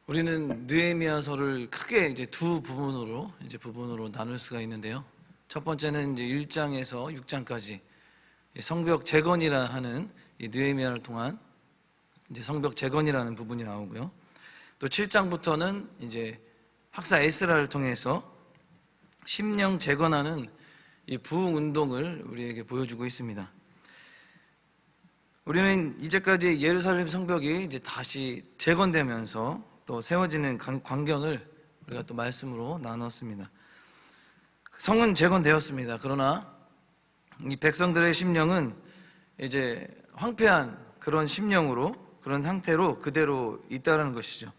우리는 느헤미야서를 크게 이제 두 부분으로 나눌 수가 있는데요. 첫 번째는 이제 1장에서 6장까지 성벽 재건이라 하는 이 느헤미야를 통한 이제 성벽 재건이라는 부분이 나오고요. 또 7장부터는 이제 학사 에스라를 통해서 심령 재건하는 이 부흥 운동을 우리에게 보여주고 있습니다. 우리는 이제까지 예루살렘 성벽이 이제 다시 재건되면서 또 세워지는 광경을 우리가 또 말씀으로 나눴습니다. 성은 재건되었습니다. 그러나 이 백성들의 심령은 이제 황폐한 그런 심령으로, 그런 상태로 그대로 있다는 것이죠.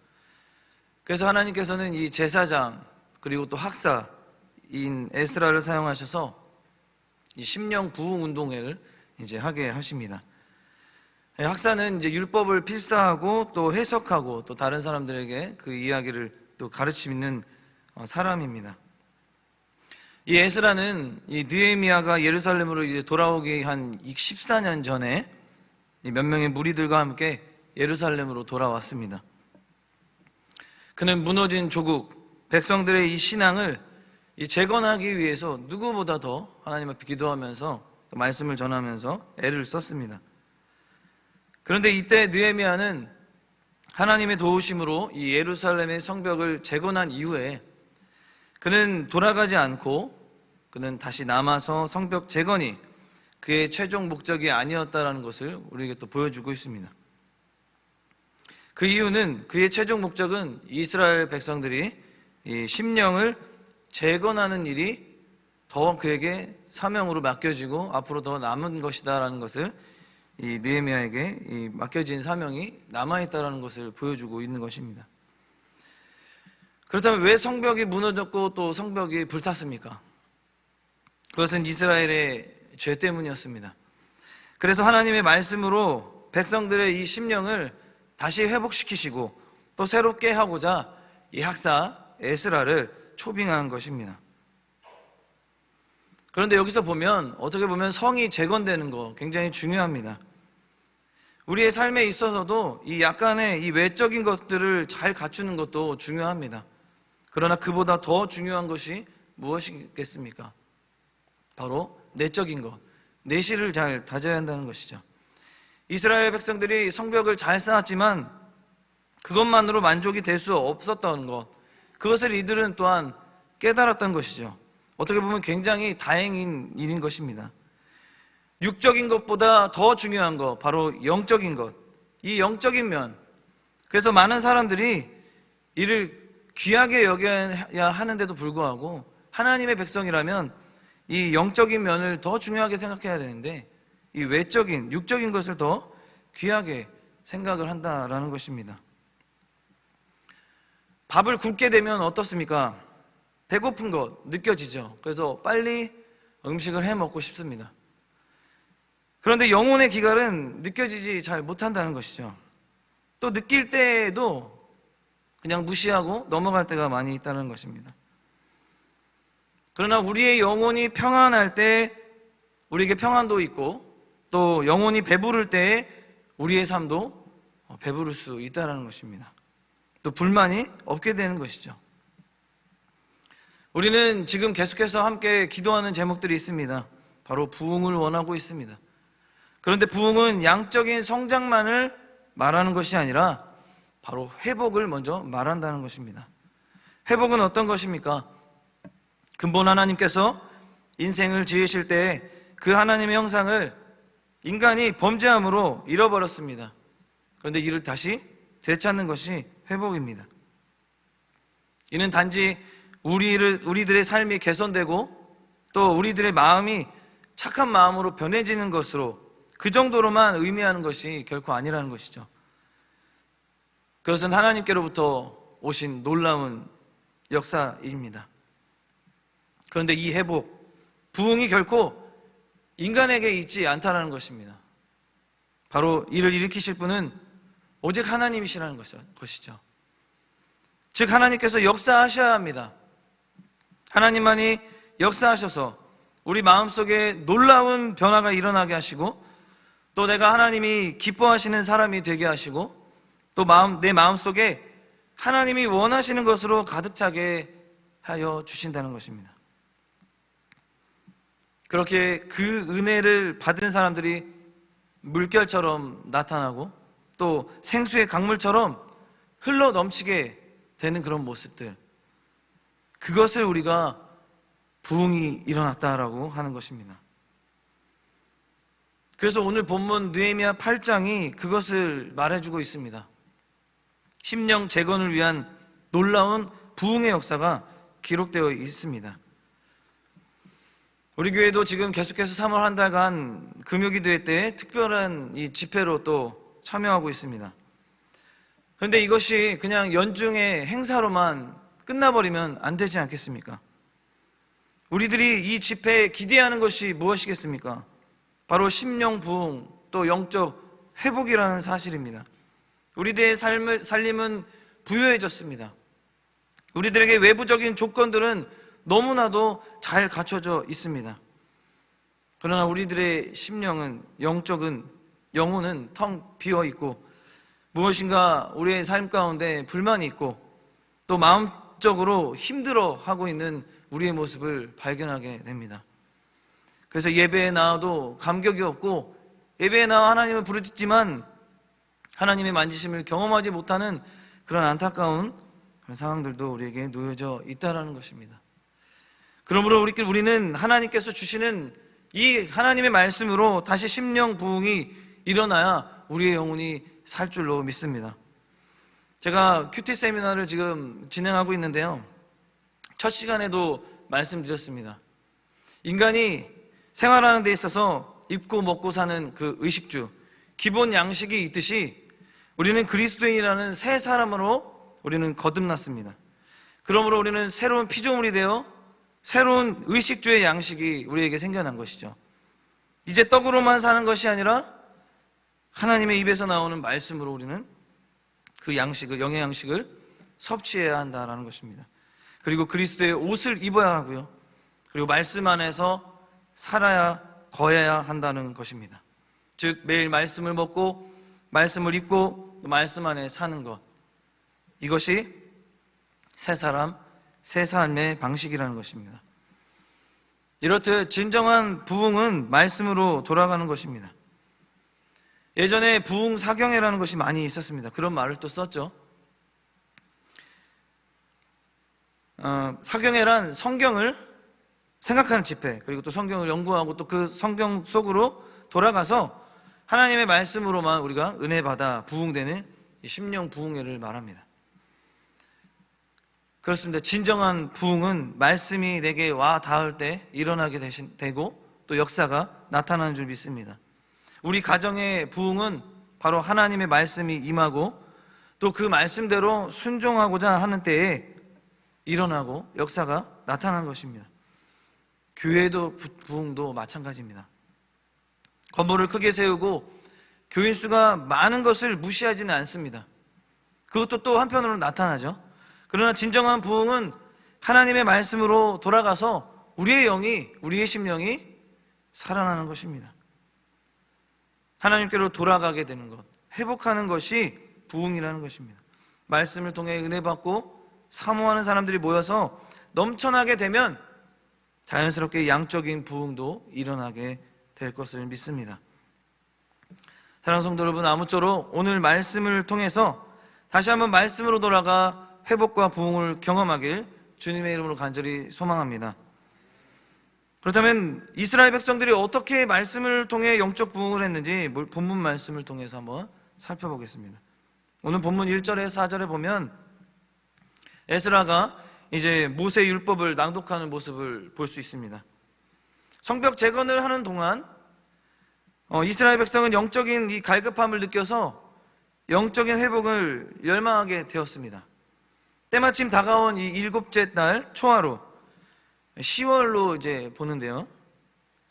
그래서 하나님께서는 이 제사장 그리고 또 학사인 에스라를 사용하셔서 이 심령 부흥 운동회를 이제 하게 하십니다. 학사는 이제 율법을 필사하고 또 해석하고 또 다른 사람들에게 그 이야기를 또 가르치는 사람입니다. 이 에스라는 이 느헤미야가 예루살렘으로 이제 돌아오기 한 14년 전에 몇 명의 무리들과 함께 예루살렘으로 돌아왔습니다. 그는 무너진 조국 백성들의 이 신앙을 재건하기 위해서 누구보다 더 하나님 앞에 기도하면서 말씀을 전하면서 애를 썼습니다. 그런데 이때 느헤미야는 하나님의 도우심으로 이 예루살렘의 성벽을 재건한 이후에 그는 돌아가지 않고 그는 다시 남아서 성벽 재건이 그의 최종 목적이 아니었다는 것을 우리에게 또 보여주고 있습니다. 그 이유는 그의 최종 목적은 이스라엘 백성들이 이 심령을 재건하는 일이 더 그에게 사명으로 맡겨지고 앞으로 더 남은 것이다라는 것을 이 느헤미야에게 이 맡겨진 사명이 남아있다는 것을 보여주고 있는 것입니다. 그렇다면 왜 성벽이 무너졌고 또 성벽이 불탔습니까? 그것은 이스라엘의 죄 때문이었습니다. 그래서 하나님의 말씀으로 백성들의 이 심령을 다시 회복시키시고 또 새롭게 하고자 이 학사 에스라를 초빙한 것입니다. 그런데 여기서 보면 어떻게 보면 성이 재건되는 거 굉장히 중요합니다. 우리의 삶에 있어서도 이 약간의 이 외적인 것들을 잘 갖추는 것도 중요합니다. 그러나 그보다 더 중요한 것이 무엇이겠습니까? 바로 내적인 것, 내실을 잘 다져야 한다는 것이죠. 이스라엘 백성들이 성벽을 잘 쌓았지만 그것만으로 만족이 될 수 없었던 것, 그것을 이들은 또한 깨달았던 것이죠. 어떻게 보면 굉장히 다행인 일인 것입니다. 육적인 것보다 더 중요한 것, 바로 영적인 것, 이 영적인 면. 그래서 많은 사람들이 이를 귀하게 여겨야 하는데도 불구하고 하나님의 백성이라면 이 영적인 면을 더 중요하게 생각해야 되는데 이 외적인, 육적인 것을 더 귀하게 생각을 한다라는 것입니다. 밥을 굶게 되면 어떻습니까? 배고픈 것 느껴지죠. 그래서 빨리 음식을 해 먹고 싶습니다. 그런데 영혼의 기갈은 느껴지지 잘 못한다는 것이죠. 또 느낄 때에도 그냥 무시하고 넘어갈 때가 많이 있다는 것입니다. 그러나 우리의 영혼이 평안할 때 우리에게 평안도 있고 또 영혼이 배부를 때에 우리의 삶도 배부를 수 있다는 것입니다. 또 불만이 없게 되는 것이죠. 우리는 지금 계속해서 함께 기도하는 제목들이 있습니다. 바로 부흥을 원하고 있습니다. 그런데 부흥은 양적인 성장만을 말하는 것이 아니라 바로 회복을 먼저 말한다는 것입니다. 회복은 어떤 것입니까? 근본 하나님께서 인생을 지으실 때 그 하나님의 형상을 인간이 범죄함으로 잃어버렸습니다. 그런데 이를 다시 되찾는 것이 회복입니다. 이는 단지 우리들의 삶이 개선되고 또 우리들의 마음이 착한 마음으로 변해지는 것으로 그 정도로만 의미하는 것이 결코 아니라는 것이죠. 그것은 하나님께로부터 오신 놀라운 역사입니다. 그런데 이 회복, 부흥이 결코 인간에게 있지 않다는 것입니다. 바로 이를 일으키실 분은 오직 하나님이시라는 것이죠. 즉 하나님께서 역사하셔야 합니다. 하나님만이 역사하셔서 우리 마음속에 놀라운 변화가 일어나게 하시고 또 내가 하나님이 기뻐하시는 사람이 되게 하시고 또 내 마음속에 하나님이 원하시는 것으로 가득 차게 하여 주신다는 것입니다. 그렇게 그 은혜를 받은 사람들이 물결처럼 나타나고 또 생수의 강물처럼 흘러 넘치게 되는 그런 모습들, 그것을 우리가 부흥이 일어났다라고 하는 것입니다. 그래서 오늘 본문 느헤미야 8장이 그것을 말해주고 있습니다. 심령 재건을 위한 놀라운 부흥의 역사가 기록되어 있습니다. 우리 교회도 지금 계속해서 3월 한 달간 금요기도회 때 특별한 이 집회로 또 참여하고 있습니다. 그런데 이것이 그냥 연중의 행사로만 끝나버리면 안 되지 않겠습니까? 우리들이 이 집회에 기대하는 것이 무엇이겠습니까? 바로 심령 부흥, 또 영적 회복이라는 사실입니다. 우리들의 살림은 부유해졌습니다. 우리들에게 외부적인 조건들은 너무나도 잘 갖춰져 있습니다. 그러나 우리들의 심령은, 영혼은 텅 비어 있고 무엇인가 우리의 삶 가운데 불만이 있고 또 마음적으로 힘들어하고 있는 우리의 모습을 발견하게 됩니다. 그래서 예배에 나와도 감격이 없고, 예배에 나와 하나님을 부르짖지만 하나님의 만지심을 경험하지 못하는 그런 안타까운 그런 상황들도 우리에게 놓여져 있다는 것입니다. 그러므로 우리는 하나님께서 주시는 이 하나님의 말씀으로 다시 심령 부흥이 일어나야 우리의 영혼이 살 줄로 믿습니다. 제가 큐티 세미나를 지금 진행하고 있는데요, 첫 시간에도 말씀드렸습니다. 인간이 생활하는 데 있어서 입고 먹고 사는 그 의식주, 기본 양식이 있듯이 우리는 그리스도인이라는 새 사람으로 우리는 거듭났습니다. 그러므로 우리는 새로운 피조물이 되어 새로운 의식주의 양식이 우리에게 생겨난 것이죠. 이제 떡으로만 사는 것이 아니라 하나님의 입에서 나오는 말씀으로 우리는 그 양식을, 영의 양식을 섭취해야 한다는 것입니다. 그리고 그리스도의 옷을 입어야 하고요, 그리고 말씀 안에서 살아야, 거해야 한다는 것입니다. 즉 매일 말씀을 먹고 말씀을 입고 말씀 안에 사는 것, 이것이 새 사람, 새 삶의 방식이라는 것입니다. 이렇듯 진정한 부흥은 말씀으로 돌아가는 것입니다. 예전에 부흥 사경회라는 것이 많이 있었습니다. 그런 말을 또 썼죠. 사경회란 성경을 생각하는 집회, 그리고 또 성경을 연구하고 또 그 성경 속으로 돌아가서 하나님의 말씀으로만 우리가 은혜 받아 부흥되는 심령 부흥회를 말합니다. 그렇습니다. 진정한 부흥은 말씀이 내게 와 닿을 때 일어나게 되고 또 역사가 나타나는 줄 믿습니다. 우리 가정의 부흥은 바로 하나님의 말씀이 임하고 또 그 말씀대로 순종하고자 하는 때에 일어나고 역사가 나타나는 것입니다. 교회도 부흥도 마찬가지입니다. 건물을 크게 세우고 교인 수가 많은 것을 무시하지는 않습니다. 그것도 또 한편으로 나타나죠. 그러나 진정한 부흥은 하나님의 말씀으로 돌아가서 우리의 심령이 살아나는 것입니다. 하나님께로 돌아가게 되는 것, 회복하는 것이 부흥이라는 것입니다. 말씀을 통해 은혜 받고 사모하는 사람들이 모여서 넘쳐나게 되면 자연스럽게 양적인 부흥도 일어나게 될 것을 믿습니다. 사랑하는 성도 여러분, 아무쪼록 오늘 말씀을 통해서 다시 한번 말씀으로 돌아가 회복과 부흥을 경험하길 주님의 이름으로 간절히 소망합니다. 그렇다면 이스라엘 백성들이 어떻게 말씀을 통해 영적 부흥을 했는지 본문 말씀을 통해서 한번 살펴보겠습니다. 오늘 본문 1절에서 4절에 보면 에스라가 이제 모세 율법을 낭독하는 모습을 볼 수 있습니다. 성벽 재건을 하는 동안 이스라엘 백성은 영적인 이 갈급함을 느껴서 영적인 회복을 열망하게 되었습니다. 때마침 다가온 이 7째 날 초하루 10월로 이제 보는데요,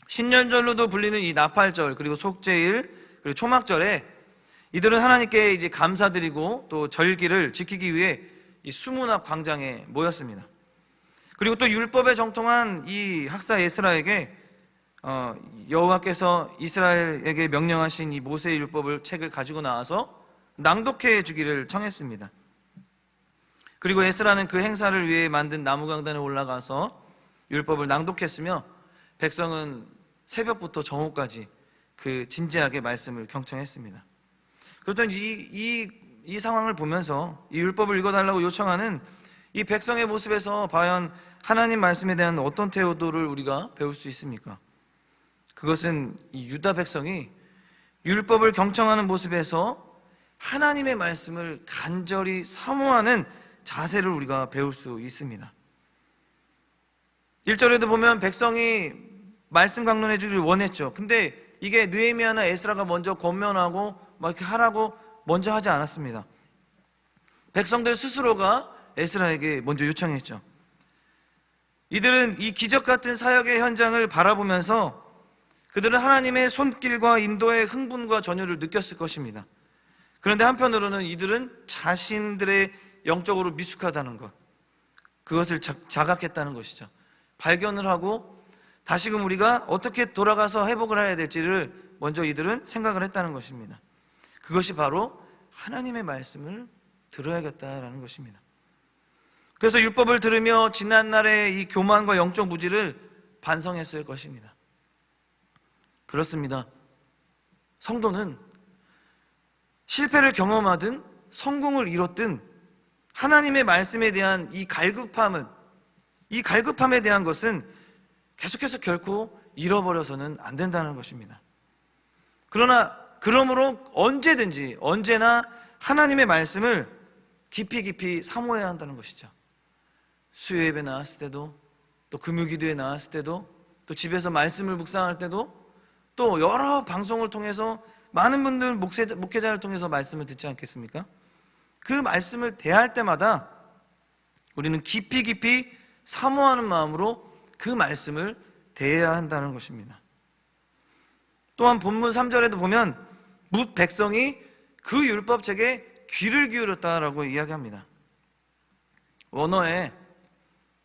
신년절로도 불리는 이 나팔절, 그리고 속죄일, 그리고 초막절에 이들은 하나님께 이제 감사드리고 또 절기를 지키기 위해 이 수문 앞 광장에 모였습니다. 그리고 또 율법에 정통한 이 학사 에스라에게 여호와께서 이스라엘에게 명령하신 이 모세의 율법을 책을 가지고 나와서 낭독해 주기를 청했습니다. 그리고 에스라는 그 행사를 위해 만든 나무강단에 올라가서 율법을 낭독했으며 백성은 새벽부터 정오까지 그 진지하게 말씀을 경청했습니다. 그렇던 이 상황을 보면서 이 율법을 읽어달라고 요청하는 이 백성의 모습에서 과연 하나님 말씀에 대한 어떤 태도를 우리가 배울 수 있습니까? 그것은 이 유다 백성이 율법을 경청하는 모습에서 하나님의 말씀을 간절히 사모하는 자세를 우리가 배울 수 있습니다. 1절에도 보면 백성이 말씀 강론해 주기를 원했죠. 근데 이게 느헤미야나 에스라가 먼저 권면하고 막 이렇게 하라고 먼저 하지 않았습니다. 백성들 스스로가 에스라에게 먼저 요청했죠. 이들은 이 기적 같은 사역의 현장을 바라보면서 그들은 하나님의 손길과 인도의 흥분과 전율을 느꼈을 것입니다. 그런데 한편으로는 이들은 자신들의 영적으로 미숙하다는 것, 그것을 자각했다는 것이죠. 발견을 하고 다시금 우리가 어떻게 돌아가서 회복을 해야 될지를 먼저 이들은 생각을 했다는 것입니다. 그것이 바로 하나님의 말씀을 들어야겠다라는 것입니다. 그래서 율법을 들으며 지난날의 이 교만과 영적 무지를 반성했을 것입니다. 그렇습니다. 성도는 실패를 경험하든 성공을 이뤘든 하나님의 말씀에 대한 이 갈급함에 대한 것은 계속해서 결코 잃어버려서는 안 된다는 것입니다. 그러므로 언제든지 언제나 하나님의 말씀을 깊이 사모해야 한다는 것이죠. 수요 예배 나왔을 때도, 또 금요기도에 나왔을 때도, 또 집에서 말씀을 묵상할 때도, 또 여러 방송을 통해서 많은 분들 목회자를 통해서 말씀을 듣지 않겠습니까? 그 말씀을 대할 때마다 우리는 깊이 사모하는 마음으로 그 말씀을 대해야 한다는 것입니다. 또한 본문 3절에도 보면 뭇 백성이 그 율법책에 귀를 기울였다라고 이야기합니다. 원어에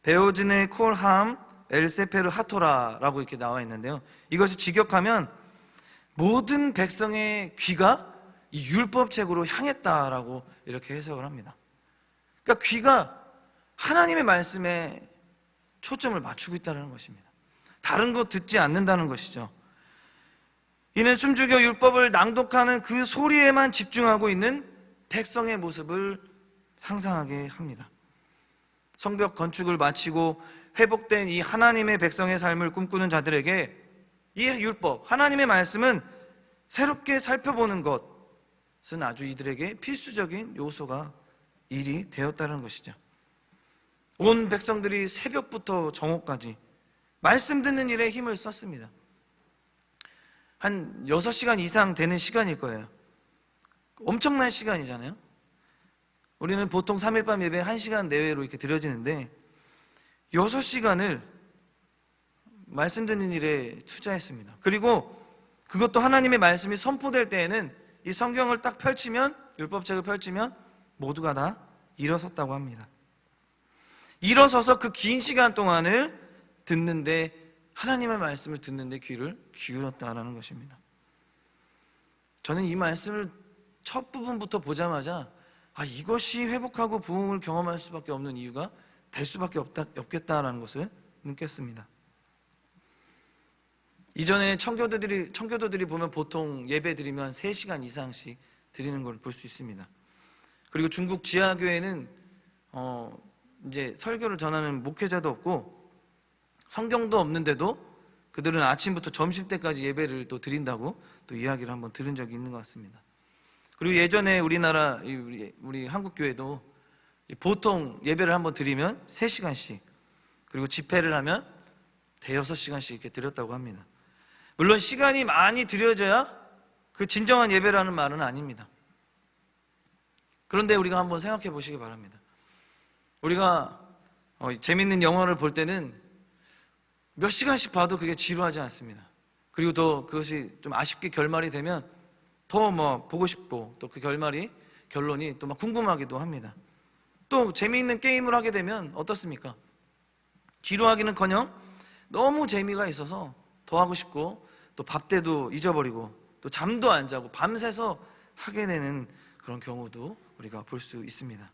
베오즈네 콜함 엘세페르 하토라라고 이렇게 나와 있는데요, 이것이 직역하면 모든 백성의 귀가 이 율법책으로 향했다라고 이렇게 해석을 합니다. 그러니까 귀가 하나님의 말씀에 초점을 맞추고 있다는 것입니다. 다른 거 듣지 않는다는 것이죠. 이는 숨죽여 율법을 낭독하는 그 소리에만 집중하고 있는 백성의 모습을 상상하게 합니다. 성벽 건축을 마치고 회복된 이 하나님의 백성의 삶을 꿈꾸는 자들에게 이 율법, 하나님의 말씀은 새롭게 살펴보는 것은 아주 이들에게 필수적인 요소가 일이 되었다는 것이죠. 온 백성들이 새벽부터 정오까지 말씀 듣는 일에 힘을 썼습니다. 한 6시간 이상 되는 시간일 거예요. 엄청난 시간이잖아요. 우리는 보통 3일 밤 예배 1시간 내외로 이렇게 드려지는데 6시간을 말씀 듣는 일에 투자했습니다. 그리고 그것도 하나님의 말씀이 선포될 때에는 이 성경을 딱 펼치면, 율법책을 펼치면 모두가 다 일어섰다고 합니다. 일어서서 그 긴 시간 동안을 듣는데, 하나님의 말씀을 듣는데 귀를 기울였다라는 것입니다. 저는 이 말씀을 첫 부분부터 보자마자 이것이 회복하고 부흥을 경험할 수밖에 없는 이유가 될 수밖에 없겠다라는 것을 느꼈습니다. 이전에 청교도들이 보면 보통 예배 드리면 3시간 이상씩 드리는 걸 볼 수 있습니다. 그리고 중국 지하교회는 이제 설교를 전하는 목회자도 없고 성경도 없는데도 그들은 아침부터 점심 때까지 예배를 또 드린다고 또 이야기를 한번 들은 적이 있는 것 같습니다. 그리고 예전에 우리나라 우리 한국 교회도 보통 예배를 한번 드리면 3시간씩, 그리고 집회를 하면 대여섯 시간씩 이렇게 드렸다고 합니다. 물론 시간이 많이 들여져야 그 진정한 예배라는 말은 아닙니다. 그런데 우리가 한번 생각해 보시기 바랍니다. 우리가 재밌는 영화를 볼 때는 몇 시간씩 봐도 그게 지루하지 않습니다. 그리고 또 그것이 좀 아쉽게 결말이 되면 더 보고 싶고, 또 그 결론이 또 막 궁금하기도 합니다. 또 재미있는 게임을 하게 되면 어떻습니까? 지루하기는커녕 너무 재미가 있어서 더 하고 싶고, 또 밥 때도 잊어버리고, 또 잠도 안 자고 밤새서 하게 되는 그런 경우도 우리가 볼 수 있습니다.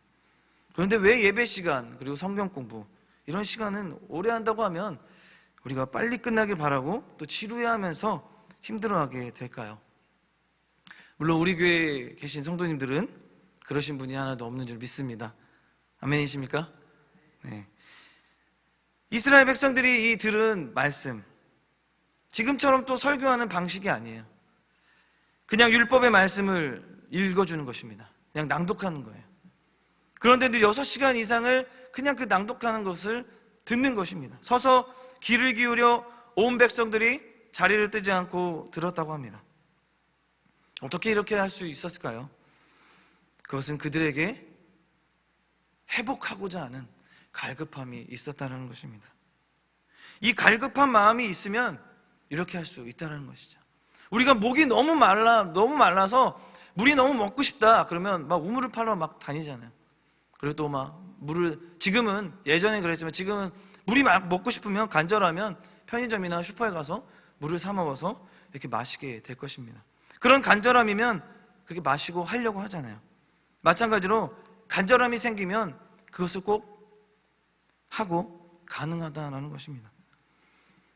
그런데 왜 예배 시간 그리고 성경 공부 이런 시간은 오래 한다고 하면 우리가 빨리 끝나길 바라고 또 지루해하면서 힘들어하게 될까요? 물론 우리 교회에 계신 성도님들은 그러신 분이 하나도 없는 줄 믿습니다. 아멘이십니까? 네. 이스라엘 백성들이 이 들은 말씀, 지금처럼 또 설교하는 방식이 아니에요. 그냥 율법의 말씀을 읽어주는 것입니다. 그냥 낭독하는 거예요. 그런데도 6시간 이상을 그냥 그 낭독하는 것을 듣는 것입니다. 서서 귀를 기울여 온 백성들이 자리를 뜨지 않고 들었다고 합니다. 어떻게 이렇게 할 수 있었을까요? 그것은 그들에게 회복하고자 하는 갈급함이 있었다는 것입니다. 이 갈급한 마음이 있으면 이렇게 할 수 있다는 것이죠. 우리가 목이 너무 말라서 물이 너무 먹고 싶다 그러면 막 우물을 팔러 막 다니잖아요. 그리고 또 막 물을, 지금은, 예전에 그랬지만 지금은 물이 막 먹고 싶으면, 간절하면 편의점이나 슈퍼에 가서 물을 사 먹어서 이렇게 마시게 될 것입니다. 그런 간절함이면 그렇게 마시고 하려고 하잖아요. 마찬가지로 간절함이 생기면 그것을 꼭 하고 가능하다는 것입니다.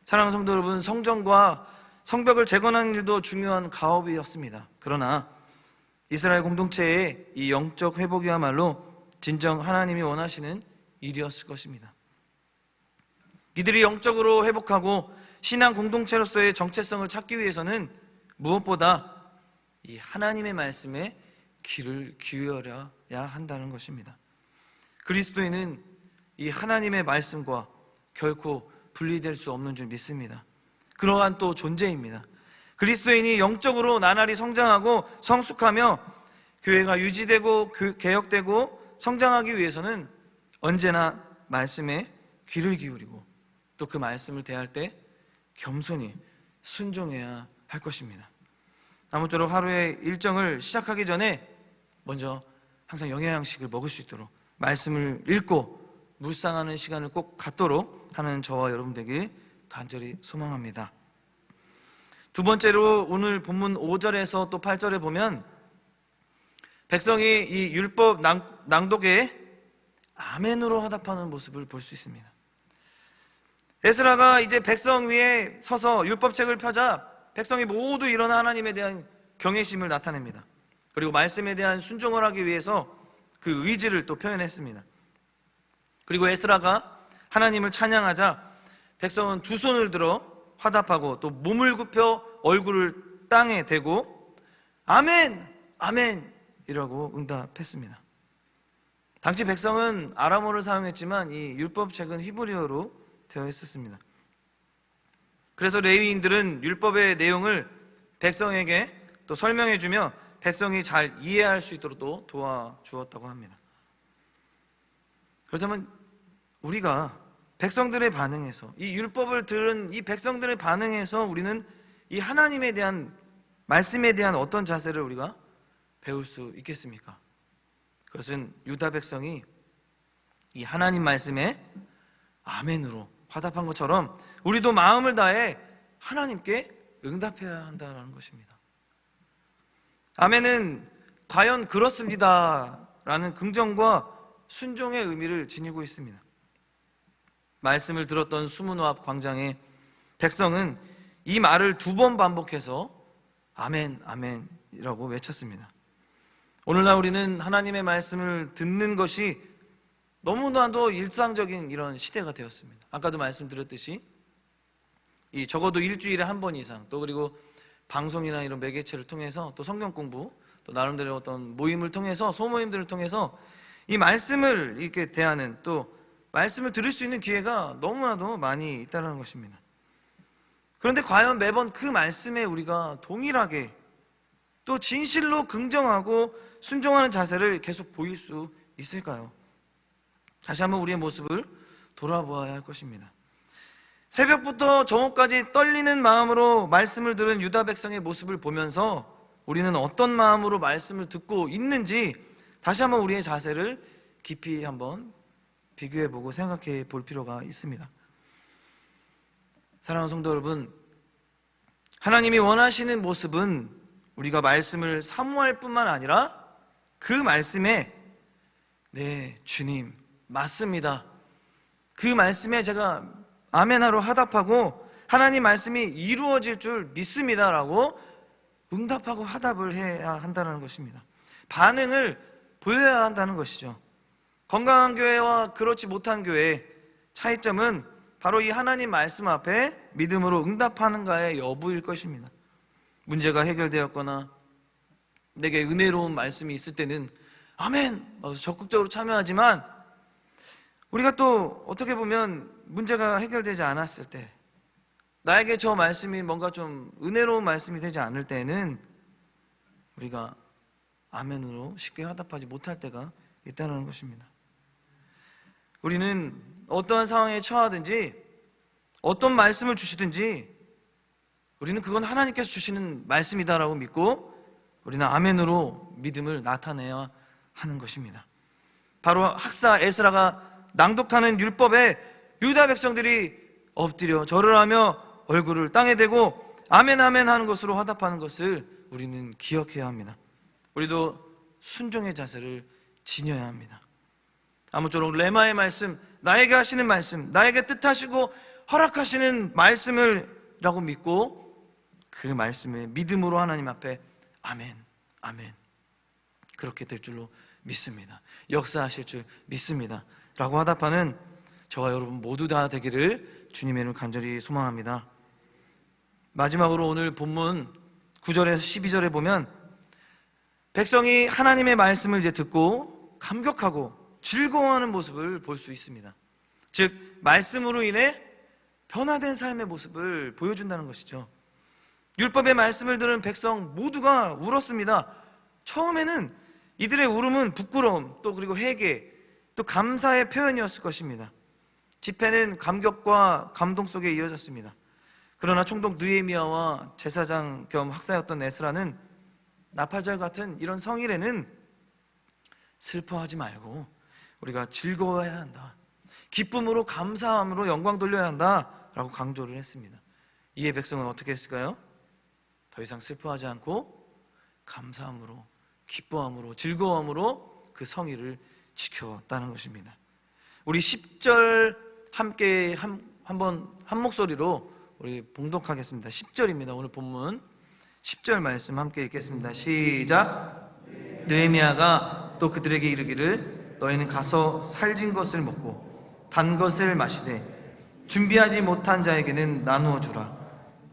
사랑하는 성도 여러분, 성전과 성벽을 재건하는 일도 중요한 가업이었습니다. 그러나 이스라엘 공동체의 이 영적 회복이야말로 진정 하나님이 원하시는 일이었을 것입니다. 이들이 영적으로 회복하고 신앙 공동체로서의 정체성을 찾기 위해서는 무엇보다 이 하나님의 말씀에 귀를 기울여야 한다는 것입니다. 그리스도인은 이 하나님의 말씀과 결코 분리될 수 없는 줄 믿습니다. 그러한 또 존재입니다. 그리스도인이 영적으로 나날이 성장하고 성숙하며 교회가 유지되고 개혁되고 성장하기 위해서는 언제나 말씀에 귀를 기울이고 또 그 말씀을 대할 때 겸손히 순종해야 할 것입니다. 아무쪼록 하루의 일정을 시작하기 전에 먼저 항상 영양식을 먹을 수 있도록 말씀을 읽고 묵상하는 시간을 꼭 갖도록 하는 저와 여러분 되길 간절히 소망합니다. 두 번째로 오늘 본문 5절에서 또 8절에 보면 백성이 이 율법 낭독에 아멘으로 화답하는 모습을 볼 수 있습니다. 에스라가 이제 백성 위에 서서 율법책을 펴자 백성이 모두 일어나 하나님에 대한 경외심을 나타냅니다. 그리고 말씀에 대한 순종을 하기 위해서 그 의지를 또 표현했습니다. 그리고 에스라가 하나님을 찬양하자 백성은 두 손을 들어 화답하고 또 몸을 굽혀 얼굴을 땅에 대고 아멘! 아멘! 이라고 응답했습니다. 당시 백성은 아람어를 사용했지만 이 율법책은 히브리어로 되어 있었습니다. 그래서 레위인들은 율법의 내용을 백성에게 또 설명해주며 백성이 잘 이해할 수 있도록 또 도와주었다고 합니다. 그렇다면 우리가 백성들의 반응에서 이 율법을 들은 이 백성들의 반응에서 우리는 이 하나님에 대한 말씀에 대한 어떤 자세를 우리가 배울 수 있겠습니까? 그것은 유다 백성이 이 하나님 말씀에 아멘으로 화답한 것처럼 우리도 마음을 다해 하나님께 응답해야 한다는 것입니다. 아멘은 과연 그렇습니다 라는 긍정과 순종의 의미를 지니고 있습니다. 말씀을 들었던 수문호 앞 광장에 백성은 이 말을 2번 반복해서 아멘, 아멘이라고 외쳤습니다. 오늘날 우리는 하나님의 말씀을 듣는 것이 너무나도 일상적인 이런 시대가 되었습니다. 아까도 말씀드렸듯이 이 적어도 일주일에 한 번 이상 또 그리고 방송이나 이런 매개체를 통해서 또 성경 공부 또 나름대로 어떤 모임을 통해서 소모임들을 통해서 이 말씀을 이렇게 대하는 또 말씀을 들을 수 있는 기회가 너무나도 많이 있다는 것입니다. 그런데 과연 매번 그 말씀에 우리가 동일하게 또 진실로 긍정하고 순종하는 자세를 계속 보일 수 있을까요? 다시 한번 우리의 모습을 돌아보아야 할 것입니다. 새벽부터 정오까지 떨리는 마음으로 말씀을 들은 유다 백성의 모습을 보면서 우리는 어떤 마음으로 말씀을 듣고 있는지 다시 한번 우리의 자세를 깊이 한번 비교해보고 생각해 볼 필요가 있습니다. 사랑하는 성도 여러분, 하나님이 원하시는 모습은 우리가 말씀을 사모할 뿐만 아니라 그 말씀에 네, 주님 맞습니다. 그 말씀에 제가 아멘하로 화답하고 하나님 말씀이 이루어질 줄 믿습니다라고 응답하고 화답을 해야 한다는 것입니다. 반응을 보여야 한다는 것이죠. 건강한 교회와 그렇지 못한 교회의 차이점은 바로 이 하나님 말씀 앞에 믿음으로 응답하는가의 여부일 것입니다. 문제가 해결되었거나 내게 은혜로운 말씀이 있을 때는 아멘! 적극적으로 참여하지만 우리가 또 어떻게 보면 문제가 해결되지 않았을 때, 나에게 저 말씀이 뭔가 좀 은혜로운 말씀이 되지 않을 때는 우리가 아멘으로 쉽게 화답하지 못할 때가 있다는 것입니다. 우리는 어떠한 상황에 처하든지 어떤 말씀을 주시든지 우리는 그건 하나님께서 주시는 말씀이다라고 믿고 우리는 아멘으로 믿음을 나타내야 하는 것입니다. 바로 학사 에스라가 낭독하는 율법에 유다 백성들이 엎드려 절을 하며 얼굴을 땅에 대고 아멘 아멘 하는 것으로 화답하는 것을 우리는 기억해야 합니다. 우리도 순종의 자세를 지녀야 합니다. 아무쪼록 레마의 말씀, 나에게 하시는 말씀, 나에게 뜻하시고 허락하시는 말씀을 라고 믿고 그 말씀을 믿음으로 하나님 앞에 아멘 아멘 그렇게 될 줄로 믿습니다. 역사하실 줄 믿습니다 라고 화답하는 저와 여러분 모두 다 되기를 주님의 이름으로 간절히 소망합니다. 마지막으로 오늘 본문 9절에서 12절에 보면 백성이 하나님의 말씀을 이제 듣고 감격하고 즐거워하는 모습을 볼 수 있습니다. 즉 말씀으로 인해 변화된 삶의 모습을 보여준다는 것이죠. 율법의 말씀을 들은 백성 모두가 울었습니다. 처음에는 이들의 울음은 부끄러움, 또 그리고 회개, 또 감사의 표현이었을 것입니다. 집회는 감격과 감동 속에 이어졌습니다. 그러나 총독 느헤미야와 제사장 겸 학사였던 에스라는 나팔절 같은 이런 성일에는 슬퍼하지 말고 우리가 즐거워해야 한다, 기쁨으로 감사함으로 영광 돌려야 한다라고 강조를 했습니다. 이에 백성은 어떻게 했을까요? 더 이상 슬퍼하지 않고 감사함으로, 기뻐함으로, 즐거움으로 그 성의를 지켰다는 것입니다. 우리 10절 함께 한번 한 목소리로 우리 봉독하겠습니다. 10절입니다. 오늘 본문 10절 말씀 함께 읽겠습니다. 시작. 느헤미야가 또 그들에게 이르기를 너희는 가서 살진 것을 먹고 단 것을 마시되 준비하지 못한 자에게는 나누어 주라.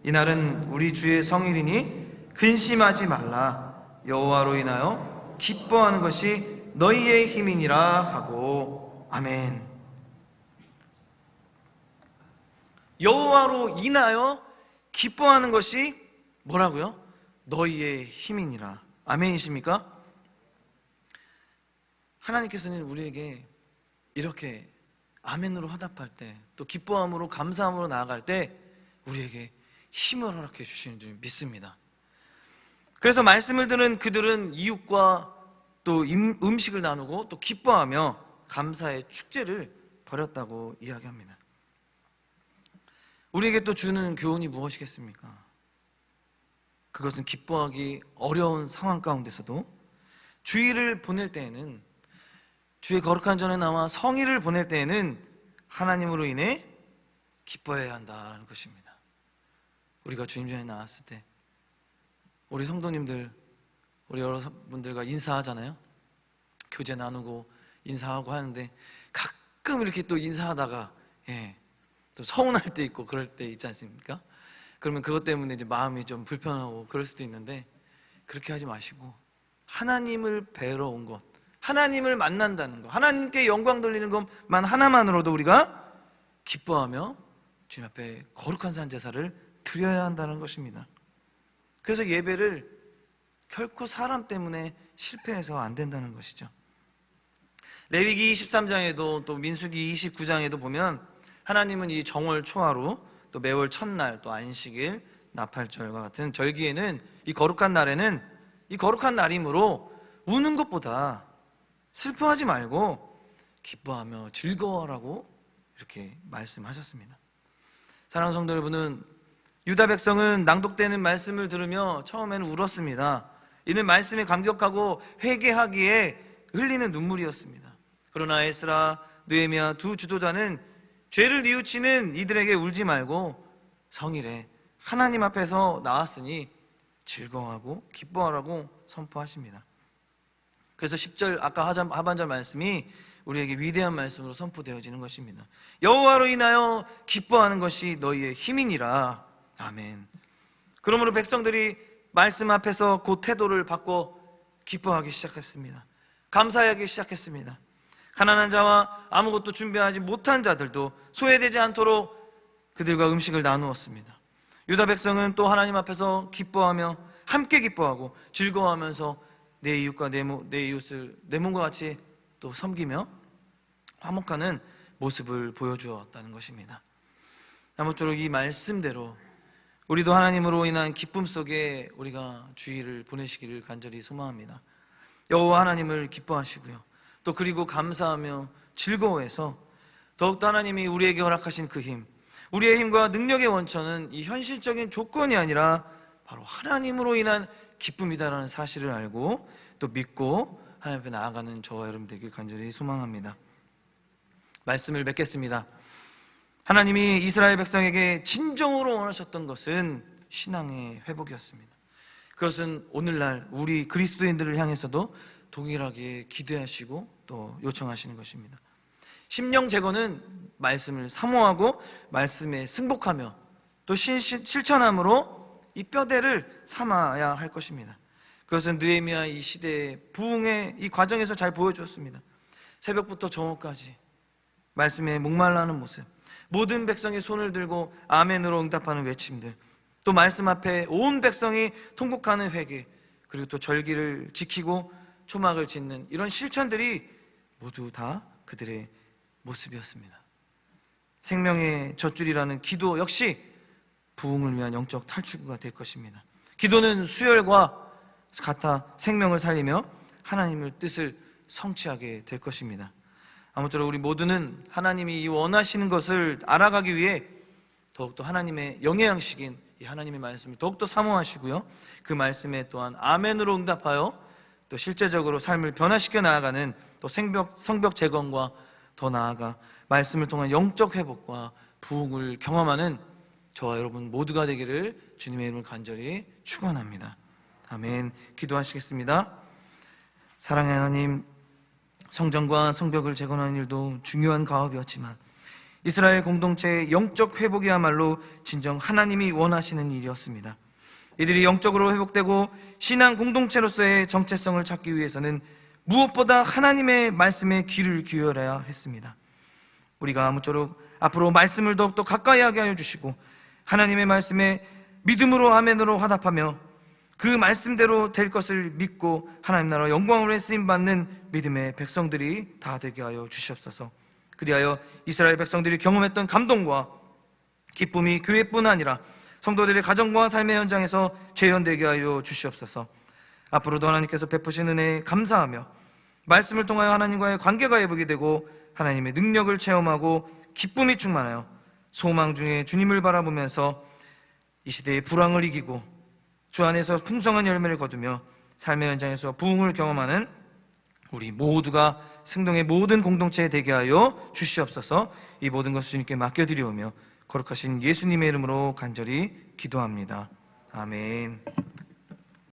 이날은 우리 주의 성일이니 근심하지 말라. 여호와로 인하여 기뻐하는 것이 너희의 힘이니라 하고. 아멘. 여호와로 인하여 기뻐하는 것이 뭐라고요? 너희의 힘이니라. 아멘이십니까? 하나님께서는 우리에게 이렇게 아멘으로 화답할 때, 또 기뻐함으로 감사함으로 나아갈 때 우리에게 힘을 허락해 주시는 줄 믿습니다. 그래서 말씀을 듣는 그들은 이웃과 또 음식을 나누고 또 기뻐하며 감사의 축제를 벌였다고 이야기합니다. 우리에게 또 주는 교훈이 무엇이겠습니까? 그것은 기뻐하기 어려운 상황 가운데서도 주일을 보낼 때에는, 주의 거룩한 전에 나와 성일을 보낼 때에는 하나님으로 인해 기뻐해야 한다는 것입니다. 우리가 주님 전에 나왔을 때 우리 성도님들, 우리 여러분들과 인사하잖아요. 교제 나누고 인사하고 하는데 가끔 이렇게 또 인사하다가 또 서운할 때 있고 그럴 때 있지 않습니까? 그러면 그것 때문에 이제 마음이 좀 불편하고 그럴 수도 있는데, 그렇게 하지 마시고 하나님을 뵈러 온 것, 하나님을 만난다는 것, 하나님께 영광 돌리는 것만 하나만으로도 우리가 기뻐하며 주님 앞에 거룩한 산 제사를 드려야 한다는 것입니다. 그래서 예배를 결코 사람 때문에 실패해서 안 된다는 것이죠. 레위기 23장에도 또 민수기 29장에도 보면 하나님은 이 정월 초하루, 또 매월 첫날, 또 안식일, 나팔절과 같은 절기에는, 이 거룩한 날에는, 이 거룩한 날이므로 우는 것보다 슬퍼하지 말고 기뻐하며 즐거워하라고 이렇게 말씀하셨습니다. 사랑하는 성도 여러분은, 유다 백성은 낭독되는 말씀을 들으며 처음에는 울었습니다. 이는 말씀에 감격하고 회개하기에 흘리는 눈물이었습니다. 그러나 에스라, 느헤미야 두 지도자는 죄를 뉘우치는 이들에게 울지 말고 성일에 하나님 앞에서 나왔으니 즐거워하고 기뻐하라고 선포하십니다. 그래서 10절 아까 하반절 말씀이 우리에게 위대한 말씀으로 선포되어지는 것입니다. 여호와로 인하여 기뻐하는 것이 너희의 힘이니라. 아멘. 그러므로 백성들이 말씀 앞에서 그 태도를 바꿔 기뻐하기 시작했습니다. 감사하기 시작했습니다. 가난한 자와 아무것도 준비하지 못한 자들도 소외되지 않도록 그들과 음식을 나누었습니다. 유다 백성은 또 하나님 앞에서 기뻐하며 함께 기뻐하고 즐거워하면서 내 이웃과 내 이웃을 내 몸과 같이 또 섬기며 화목하는 모습을 보여주었다는 것입니다. 아무쪼록 이 말씀대로 우리도 하나님으로 인한 기쁨 속에 우리가 주일을 보내시기를 간절히 소망합니다. 여호와 하나님을 기뻐하시고요, 또 그리고 감사하며 즐거워해서 더욱더 하나님이 우리에게 허락하신 그 힘, 우리의 힘과 능력의 원천은 이 현실적인 조건이 아니라 바로 하나님으로 인한 기쁨이다라는 사실을 알고 또 믿고 하나님 앞에 나아가는 저와 여러분 되길 간절히 소망합니다. 말씀을 맺겠습니다. 하나님이 이스라엘 백성에게 진정으로 원하셨던 것은 신앙의 회복이었습니다. 그것은 오늘날 우리 그리스도인들을 향해서도 동일하게 기대하시고 또 요청하시는 것입니다. 심령 재건은 말씀을 사모하고 말씀에 승복하며 또 실천함으로 이 뼈대를 삼아야 할 것입니다. 그것은 느헤미야 이 시대의 부흥의 이 과정에서 잘 보여주었습니다. 새벽부터 정오까지 말씀에 목말라하는 모습, 모든 백성이 손을 들고 아멘으로 응답하는 외침들, 또 말씀 앞에 온 백성이 통곡하는 회개, 그리고 또 절기를 지키고 초막을 짓는 이런 실천들이 모두 다 그들의 모습이었습니다. 생명의 젖줄이라는 기도 역시 부흥을 위한 영적 탈출구가 될 것입니다. 기도는 수혈과 같아 생명을 살리며 하나님의 뜻을 성취하게 될 것입니다. 아무쪼록 우리 모두는 하나님이 원하시는 것을 알아가기 위해 더욱더 하나님의 영의 양식인 이 하나님의 말씀을 더욱더 사모하시고요, 그 말씀에 또한 아멘으로 응답하여 또 실제적으로 삶을 변화시켜 나아가는 또 성벽 재건과 더 나아가 말씀을 통한 영적 회복과 부흥을 경험하는 저와 여러분 모두가 되기를 주님의 이름을 간절히 축원합니다. 아멘. 기도하시겠습니다. 사랑의 하나님, 성전과 성벽을 재건하는 일도 중요한 가업이었지만 이스라엘 공동체의 영적 회복이야말로 진정 하나님이 원하시는 일이었습니다. 이들이 영적으로 회복되고 신앙 공동체로서의 정체성을 찾기 위해서는 무엇보다 하나님의 말씀에 귀를 기울여야 했습니다. 우리가 아무쪼록 앞으로 말씀을 더욱더 가까이 하게 하여 주시고 하나님의 말씀에 믿음으로 아멘으로 화답하며 그 말씀대로 될 것을 믿고 하나님 나라 영광으로 쓰임받는 믿음의 백성들이 다 되게 하여 주시옵소서. 그리하여 이스라엘 백성들이 경험했던 감동과 기쁨이 교회뿐 아니라 성도들의 가정과 삶의 현장에서 재현되게 하여 주시옵소서. 앞으로도 하나님께서 베푸신 은혜에 감사하며 말씀을 통하여 하나님과의 관계가 회복이 되고 하나님의 능력을 체험하고 기쁨이 충만하여 소망 중에 주님을 바라보면서 이 시대의 불황을 이기고 주 안에서 풍성한 열매를 거두며 삶의 현장에서 부흥을 경험하는 우리 모두가 승동의 모든 공동체에 되게 하여 주시옵소서. 이 모든 것을 주님께 맡겨드리오며 거룩하신 예수님의 이름으로 간절히 기도합니다. 아멘.